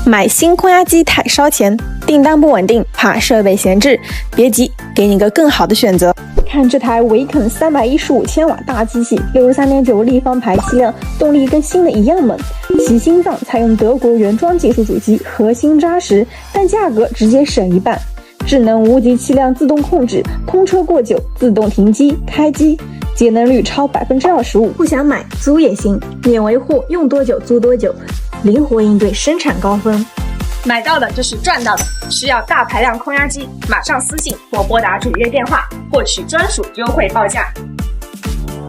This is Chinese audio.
买新空压机太烧钱，订单不稳定，怕设备闲置，别急，给你个更好的选择。看这台维肯315千瓦大机器，63.9立方排气量，动力跟新的一样猛。起心脏采用德国原装技术主机，核心扎实，但价格直接省一半。智能无级气量自动控制，空车过久自动停机开机，节能率超25%。不想买租也行，免维护，用多久租多久，灵活应对生产高峰。买到的就是赚到的，需要大排量空压机，马上私信或拨打主页电话获取专属优惠报价。